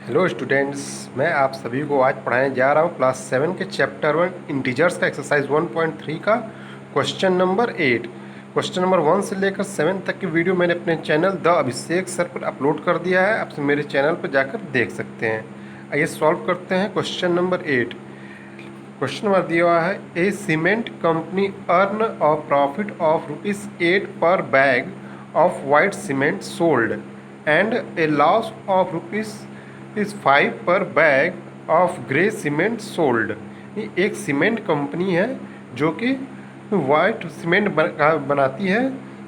Hello students, मैं आप सभी को आज पढ़ाने जा रहा हूँ क्लास 7 के चैप्टर 1 इंटीजर्स का एक्सरसाइज 1.3 का क्वेश्चन नंबर 8। क्वेश्चन नंबर 1 से लेकर 7 तक की वीडियो मैंने अपने चैनल द अभिषेक सर पर अपलोड कर दिया है। आप मेरे चैनल पर जाकर देख सकते हैं। आइए सॉल्व करते हैं क्वेश्चन नंबर 8। क्वेश्चन नंबर दिया हुआ है, a cement company earn a profit of ₹8 per bag of white cement sold and a loss of ₹5 per bag of grey cement sold. ये एक सीमेंट कंपनी है जो कि वाइट सीमेंट बनाती है,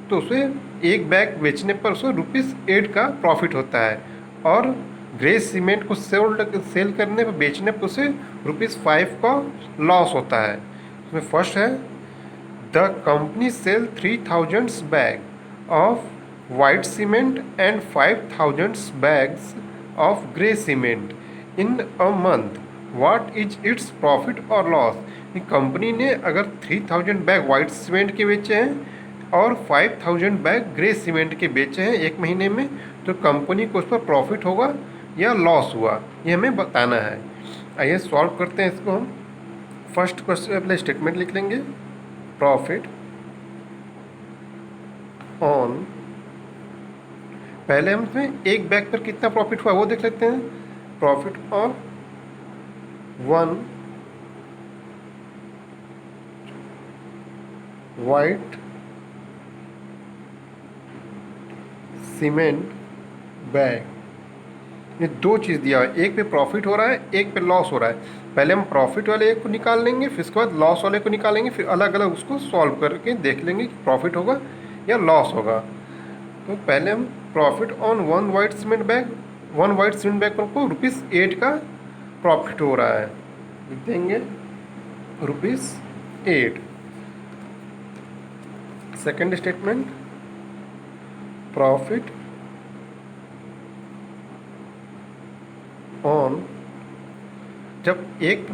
तो उसे एक बैग बेचने पर उसे ₹8 का प्रॉफिट होता है और ग्रे सीमेंट को सेल करने पर बेचने पर उसे ₹5 का लॉस होता है। इसमें फर्स्ट है, the company sell 3000 bag of white cement and 5000 bags of grey cement in a month, what is its profit और लॉस। कंपनी ने अगर 3000 बैग वाइट सीमेंट के बेचे हैं और 5000 बैग ग्रे सीमेंट के बेचे हैं एक महीने में, तो कंपनी को उस पर प्रॉफिट होगा या लॉस हुआ, ये हमें बताना है। आइए सॉल्व करते हैं इसको। हम फर्स्ट क्वेश्चन पहले स्टेटमेंट लिख लेंगे, प्रॉफिट ऑन, पहले हम इसमें एक बैग पर कितना प्रॉफिट हुआ वो देख लेते हैं। Profit on 1 white cement bag, ये दो चीज़ दिया है, एक पे प्रॉफिट हो रहा है, एक पे लॉस हो रहा है। पहले हम प्रॉफिट वाले एक को निकाल लेंगे, फिर उसके बाद लॉस वाले को निकालेंगे, फिर अलग अलग उसको सॉल्व करके देख लेंगे कि प्रॉफिट होगा या लॉस होगा। तो पहले हम profit on 1 white cement bag, 1 white cement bag पर को ₹8 का प्रॉफिट हो रहा है, लिख देंगे ₹8। सेकेंड स्टेटमेंट, प्रॉफिट ऑन, जब एक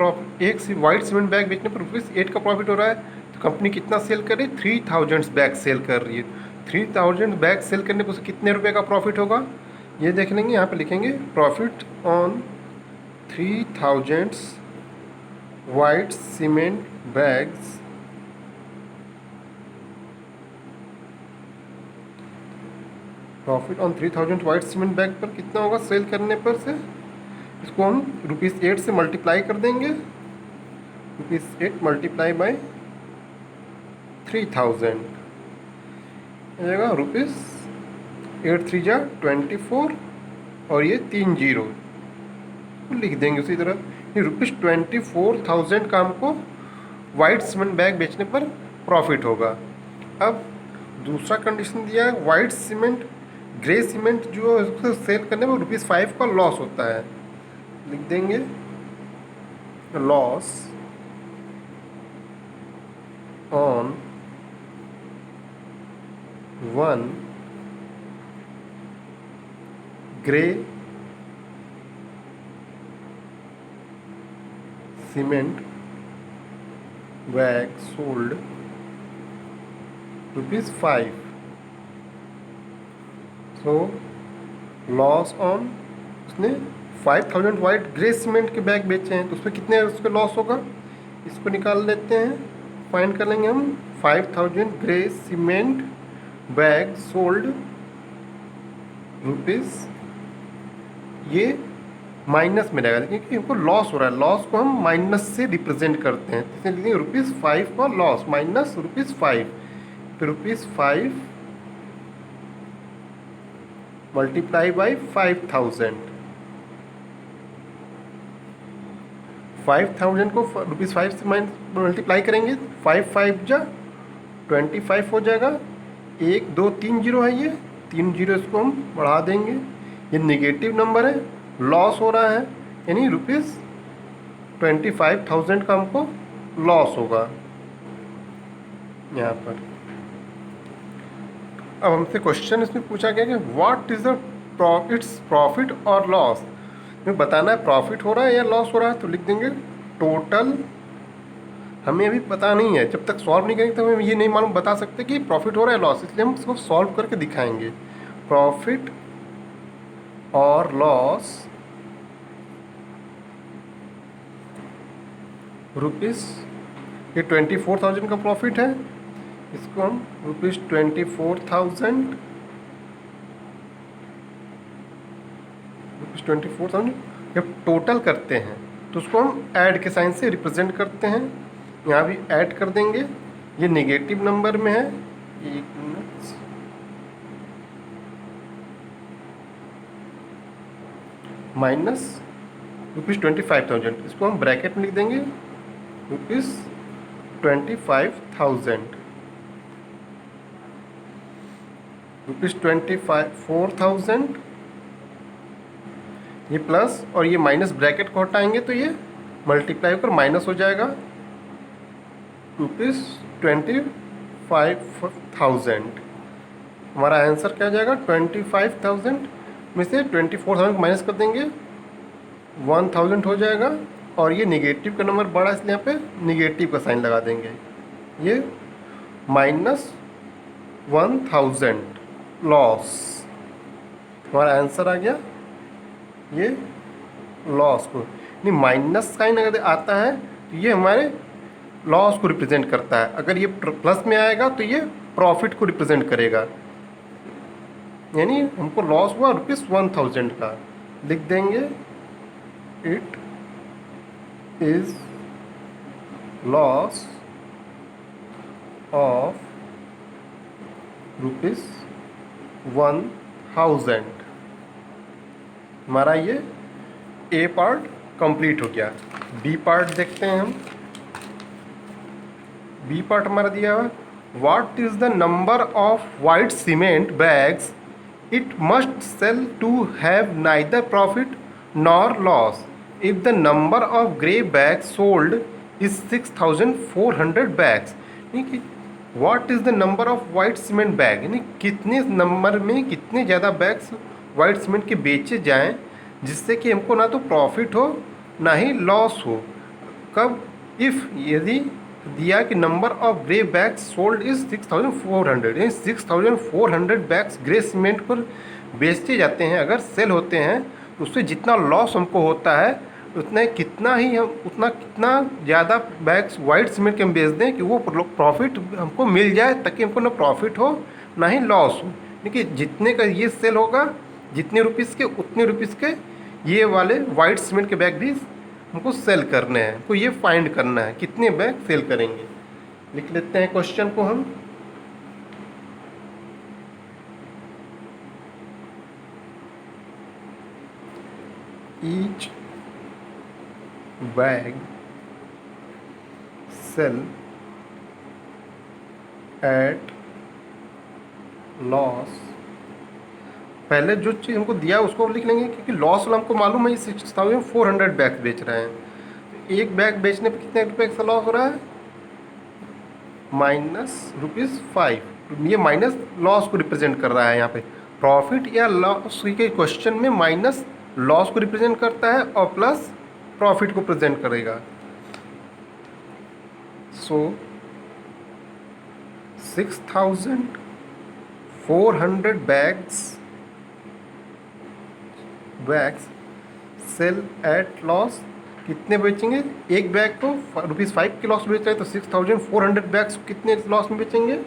वाइट सीमेंट बैग बेचने पर ₹8 का प्रॉफिट हो रहा है, तो कंपनी कितना सेल कर रही है? 3000 बैग सेल कर रही है। 3000 बैग सेल करने पर उसे कितने रुपए का प्रॉफिट होगा ये देख लेंगे। यहाँ पे लिखेंगे profit on 3000 white cement bags profit on 3000 white cement bag पर कितना होगा सेल करने पर से, इसको हम ₹8 से मल्टीप्लाई कर देंगे। ₹8 मल्टीप्लाई बाई 3000 हो जाएगा ₹8 3 जा 24 और ये 3 जीरो तो लिख देंगे उसी तरह। ये ₹24,000 का हमको वाइट सीमेंट बैग बेचने पर प्रॉफिट होगा। अब दूसरा कंडीशन दिया है, वाइट सीमेंट ग्रे सीमेंट जो है उसको सेल करने में ₹5 का लॉस होता है, लिख देंगे loss on 1 grey cement bag sold ₹5। So loss on, उसने 5000 वाइट ग्रे सीमेंट के बैग बेचे हैं, तो उसमें कितने उसका लॉस होगा इसको निकाल लेते हैं, फाइंड कर लेंगे हम। 5000 grey cement bag sold rupees, ये माइनस में रहेगा क्योंकि हमको लॉस हो रहा है, लॉस को हम माइनस से रिप्रेजेंट करते हैं, इसलिए लिखेंगे ₹5 का लॉस माइनस ₹5, फिर ₹5 मल्टीप्लाई बाई 5000, 5000 को ₹5 से मल्टीप्लाई करेंगे, 5 5 जा 25 हो जाएगा, 1 2 3 जीरो है, ये 3 जीरो इसको हम बढ़ा देंगे, ये नेगेटिव नंबर है, लॉस हो रहा है, यानी ₹25,000 का हमको लॉस होगा यहाँ पर। अब हमसे क्वेश्चन इसमें पूछा गया कि व्हाट इज़ द प्रॉफिट और लॉस, हमें बताना है प्रॉफिट हो रहा है या लॉस हो रहा है, तो लिख देंगे टोटल। हमें अभी पता नहीं है, जब तक सॉल्व नहीं करेंगे तो हमें ये नहीं मालूम बता सकते कि प्रॉफिट हो रहा है लॉस, इसलिए हम इसको सॉल्व करके दिखाएंगे। प्रॉफिट और लॉस रुपीज़, ये 24,000 का प्रॉफिट है, इसको हम ₹24,000 जब टोटल करते हैं तो उसको हम ऐड के साइन से रिप्रेजेंट करते हैं। यहाँ भी ऐड कर देंगे, ये नेगेटिव नंबर में है, एक मिनट, माइनस ₹25,000, इसको हम ब्रैकेट में लिख देंगे ₹25,000, ₹24,000, ये प्लस और ये माइनस ब्रैकेट को हटाएंगे तो ये मल्टीप्लाई होकर माइनस हो जाएगा, ₹25,000। हमारा आंसर क्या आ जाएगा, 25,000 में से 24,000 माइनस कर देंगे, 1,000 हो जाएगा, और ये निगेटिव का नंबर बड़ा इसलिए यहाँ पे निगेटिव का साइन लगा देंगे, ये -1,000 लॉस। हमारा आंसर आ गया ये लॉस को, नहीं माइनस साइन अगर आता है तो ये हमारे लॉस को रिप्रेजेंट करता है, अगर ये प्लस में आएगा तो ये प्रॉफिट को रिप्रेजेंट करेगा, यानी हमको लॉस हुआ ₹1,000 का, लिख देंगे इट इज लॉस ऑफ ₹1,000। हमारा ये ए पार्ट कंप्लीट हो गया। बी पार्ट देखते हैं हम। बी पार्ट हमारा दिया हुआ, what is the number of white cement bags it must sell to have neither profit nor loss if the number of grey bags sold is 6,400 bags. यानी what is the number of white cement bag, यानी कितने number में कितने ज़्यादा bags white cement के बेचे जाएं जिससे कि हमको ना तो प्रॉफिट हो ना ही लॉस हो। कब, इफ़, यदि दिया कि number of grey bags sold is 6,400, यानी 6,400 बैग्स ग्रे सीमेंट पर बेचे जाते हैं, अगर सेल होते हैं तो उससे जितना लॉस हमको होता है उतना कितना ज़्यादा बैग्स वाइट सीमेंट के हम बेच दें कि वो प्रॉफिट हमको मिल जाए, ताकि हमको ना प्रॉफिट हो ना ही लॉस हो। देखिए जितने का ये सेल होगा, जितने रुपीज़ के उतने रुपीज़ के ये वाले वाइट सीमेंट के बैग भी हमको सेल करने हैं, तो ये फाइंड करना है कितने बैग सेल करेंगे। लिख लेते हैं क्वेश्चन को हम। Each bag sell at loss, पहले जो चीज़ हमको दिया उसको लिख लेंगे, क्योंकि लॉस वाला हमको मालूम है 6,400 बैग बेच रहे हैं, तो एक बैग बेचने पे कितने रुपए का लॉस हो रहा है, -5। ये माइनस लॉस को रिप्रेजेंट कर रहा है, यहाँ पे प्रॉफिट या लॉस के क्वेश्चन में माइनस लॉस को रिप्रेजेंट करता है और प्लस प्रॉफिट को प्रेजेंट करेगा। सो 6,400 बैग्स सेल एट लॉस, कितने बेचेंगे, एक बैग को ₹5 के लॉस बेच रहे हैं तो 6,400 बैग्स कितने लॉस में बेचेंगे,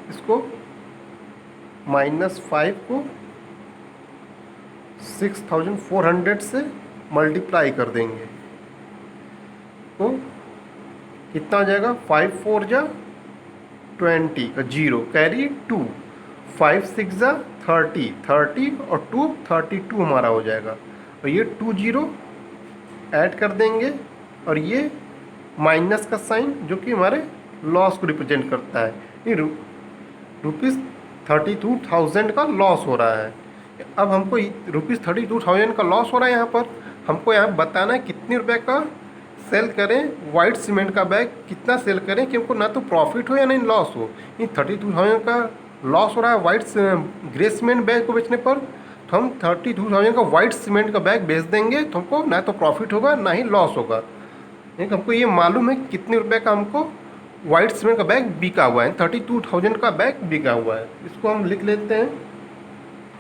इसको -5 को 6,400 से मल्टीप्लाई कर देंगे तो कितना हो जाएगा, 5 4 जा 20 का 0 कैरी 2, 5 6 जा 30 30 और 2 32 हमारा हो जाएगा, और ये 2 0 ऐड कर देंगे और ये माइनस का साइन जो कि हमारे लॉस को रिप्रेजेंट करता है। ये ₹32,000 का लॉस हो रहा है। अब हमको ₹32,000 का लॉस हो रहा है, यहाँ पर हमको यहाँ बताना है कितने रुपए का सेल करें, वाइट सीमेंट का बैग कितना सेल करें कि हमको ना तो प्रॉफिट हो या नहीं लॉस हो। ये 32,000 का लॉस हो रहा है वाइट ग्रे सीमेंट बैग को बेचने पर, तो हम 32,000 का वाइट सीमेंट का बैग बेच देंगे तो हमको ना तो प्रॉफिट होगा ना ही लॉस होगा। एक हमको ये मालूम है कितने रुपए का हमको वाइट सीमेंट का बैग बिका हुआ है, 32,000 का बैग बिका हुआ है। इसको हम लिख लेते हैं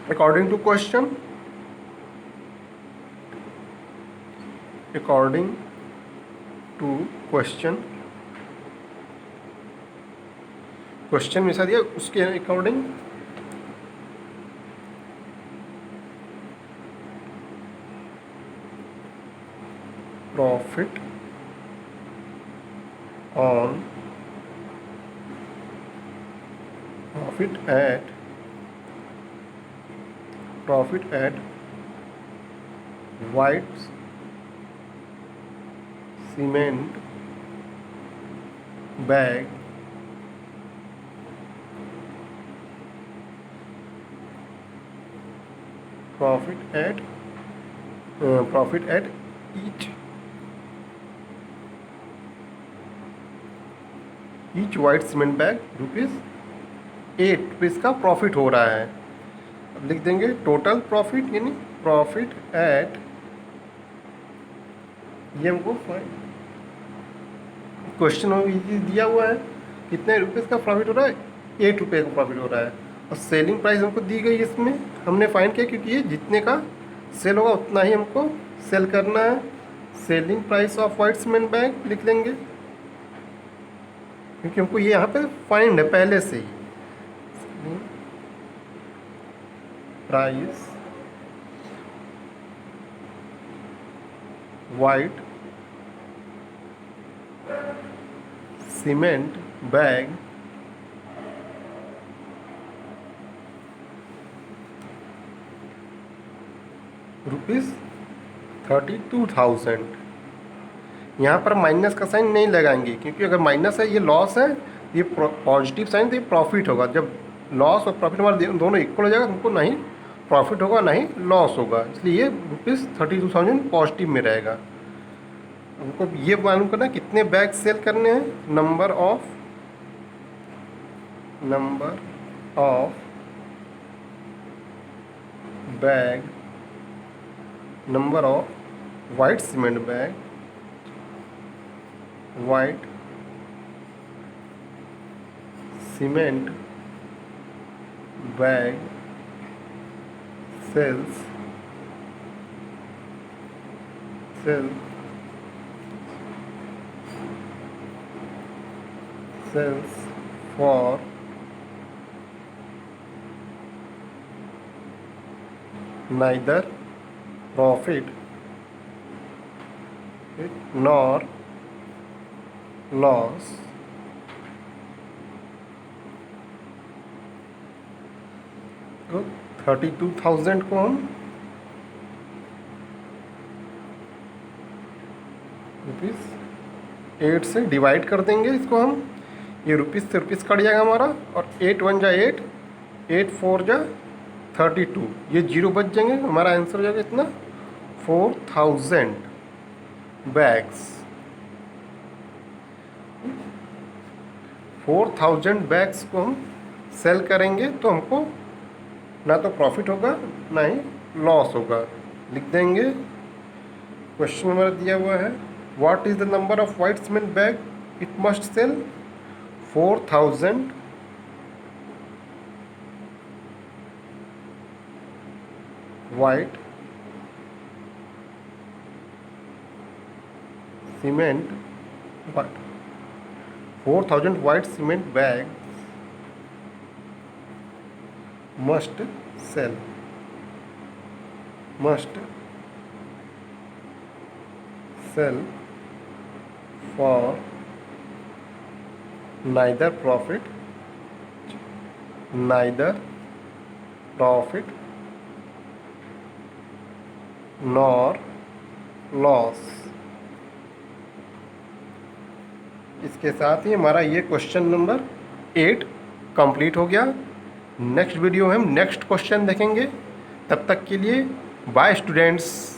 according to question, according to question में ऐसा दिया उसके according profit on profit at white cement bag profit at each white cement bag ₹8 का प्रॉफिट हो रहा है। अब लिख देंगे टोटल प्रॉफिट यानी प्रॉफिट एट, ये हमको क्वेश्चन में दिया हुआ है कितने रुपीज़ का प्रॉफिट हो रहा है, ₹8 का प्रॉफिट हो रहा है। और सेलिंग प्राइस हमको दी गई, इसमें हमने फाइंड किया क्योंकि ये जितने का सेल होगा उतना ही हमको सेल करना है। Selling price of white cement bag लिख लेंगे क्योंकि हमको ये यहाँ पे फाइंड है पहले से ही। Price white cement bag ₹32,000। यहाँ पर माइनस का साइन नहीं लगाएंगे क्योंकि अगर माइनस है ये लॉस है, ये पॉजिटिव साइन तो ये प्रॉफिट होगा। जब लॉस और प्रॉफिट हमारे दोनों इक्वल हो जाएगा तुमको ना ही प्रॉफिट होगा ना ही लॉस होगा, इसलिए ये ₹32,000 पॉजिटिव में रहेगा। हमको ये मालूम करना कितने बैग सेल करने हैं, number of bag, number of white cement bag, white cement bag sells for neither profit nor loss तो 32,000 को हम ₹8 से डिवाइड कर देंगे। इसको हम ये रुपीज़ से रुपीज़ कट जाएगा हमारा, और 8 1 जा 8, 8 4 जा 32, ये जीरो बच जाएंगे। हमारा आंसर हो जाएगा इतना 4,000 बैग्स। 4,000 बैग्स को हम सेल करेंगे तो हमको ना तो प्रॉफिट होगा ना ही लॉस होगा। लिख देंगे क्वेश्चन नंबर दिया हुआ है, what is the number of white cement bag it must sell, 4,000 white cement, 4,000 white cement bags must sell for neither profit nor loss। इसके साथ ही हमारा ये क्वेश्चन नंबर 8 कंप्लीट हो गया। नेक्स्ट वीडियो में हम नेक्स्ट क्वेश्चन देखेंगे। तब तक के लिए बाय स्टूडेंट्स।